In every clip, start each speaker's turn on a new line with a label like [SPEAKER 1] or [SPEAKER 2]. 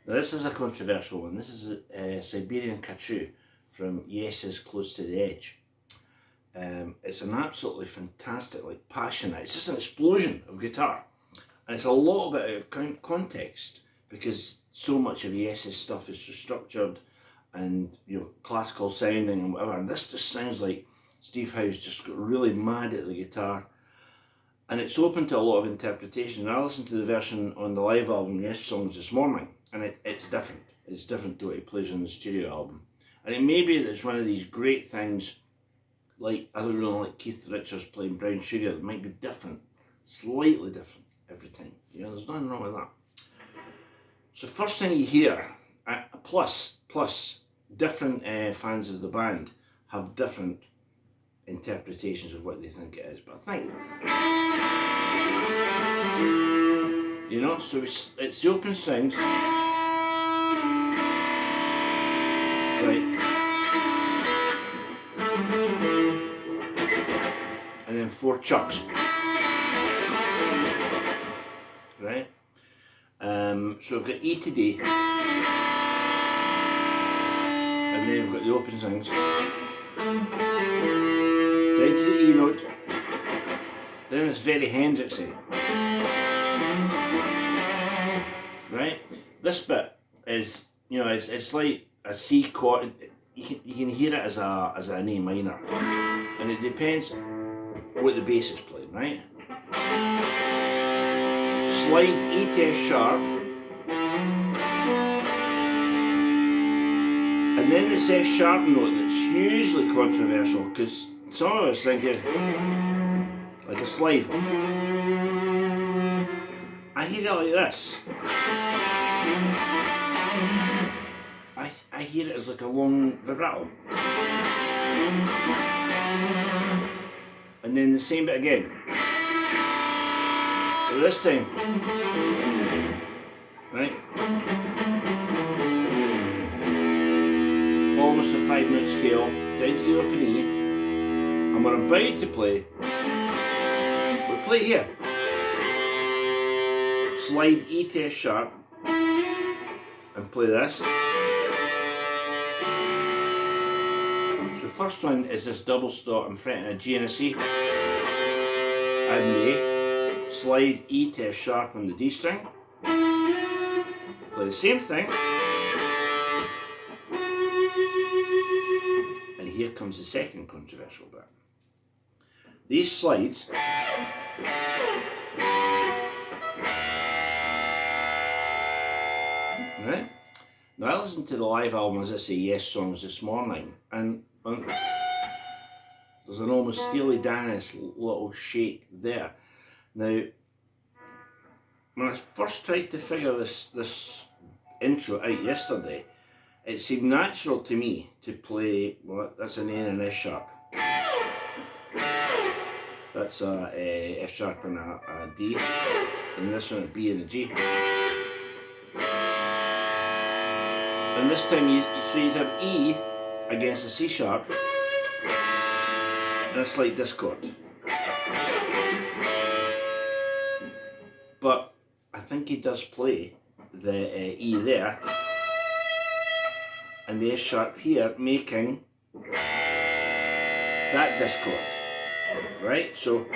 [SPEAKER 1] Now this is a controversial one. This is Siberian Khatru from Yes's Close to the Edge. It's an absolutely fantastic, like passionate, it's just an explosion of guitar. And it's a little bit out of context because so much of Yes's stuff is so structured and, you know, classical sounding and whatever. And this just sounds like Steve Howe's just got really mad at the guitar. And it's open to a lot of interpretation. I listened to the version on the live album, Yes Songs, this morning, and it's different. It's different to what he plays on the studio album. And it may be that it's one of these great things, like, I don't know, like Keith Richards playing Brown Sugar, that might be different, slightly different every time. You know, there's nothing wrong with that. So first thing you hear, plus different fans of the band have different interpretations of what they think it is. But I think, you know, so it's the open strings, right, and then 4 chucks, right. So we've got E to D, and then we've got the open strings, down to the E note, then it's very Hendrixy, right. This bit is, you know, it's like a C chord. You can hear it as an A minor, and it depends what the bass is playing, right? Slide E to F sharp, and then this F sharp note that's hugely controversial because some of us think it like a slide. I hear it like this. I hear it as like a long vibrato. And then the same bit again. So this time, right? Almost a 5-note scale, down to the open E, and we're about to play. We play here. Slide E to F sharp, and play this. So first one is this double stop in front of a G and a C, add an A. Slide E to F sharp on the D string. Play the same thing. And here comes the second controversial bit. These slides right? Now I listened to the live album, as I say, Yes Songs, this morning, and there's an almost Steely Danis little shake there. Now, when I first tried to figure this intro out yesterday, it seemed natural to me to play, well, that's an A and an F sharp. That's a F sharp and a D, and this one a B and a G. And this time you'd have E against a C sharp and a slight discord. But I think he does play the E there and the F sharp here, making that discord, right? So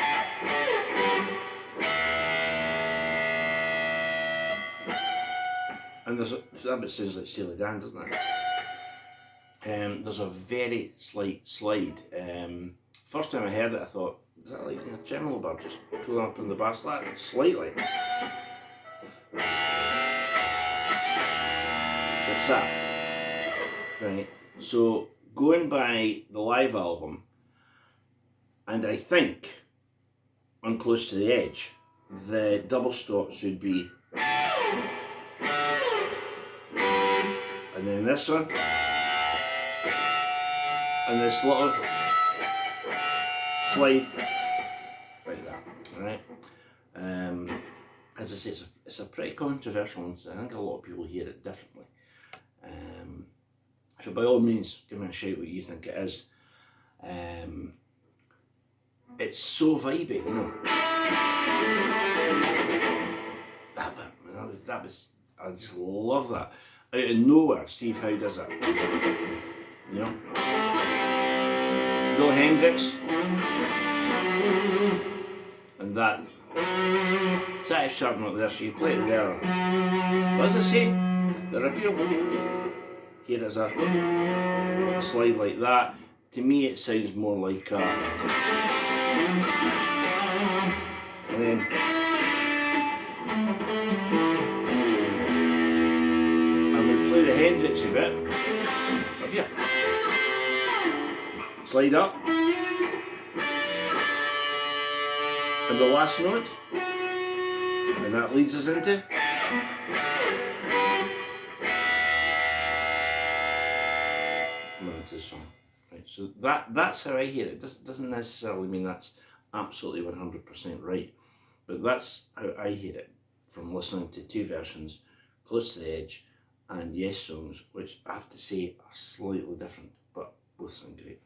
[SPEAKER 1] and that bit sounds like Steely Dan, doesn't it? There's a very slight slide. First time I heard it, I thought, is that like a tremolo bar just pulling up on the bass line? Slightly. So it's that. Right. So going by the live album, and I think on Close to the Edge, the double stops would be, and then this one, and this little slide, like that, right? As I say, it's a pretty controversial one, so I think a lot of people hear it differently. So by all means, give me a shout what you think it is. It's so vibey, you know. That was I just love that. Out of nowhere, Steve Howe does it. You know? No Hendrix. And that. It's that F sharp note there, so you play it there. What does it say? The repeal. Here is a slide like that. To me, it sounds more like a. And then. I'm going to play the Hendrix a bit. Up here. Slide up. And the last note. And that leads us into. Into the song. Right, so that's how I hear it. It doesn't necessarily mean that's absolutely 100% right, but that's how I hear it from listening to two versions, Close to the Edge and Yes songs, which I have to say are slightly different, but both sound great.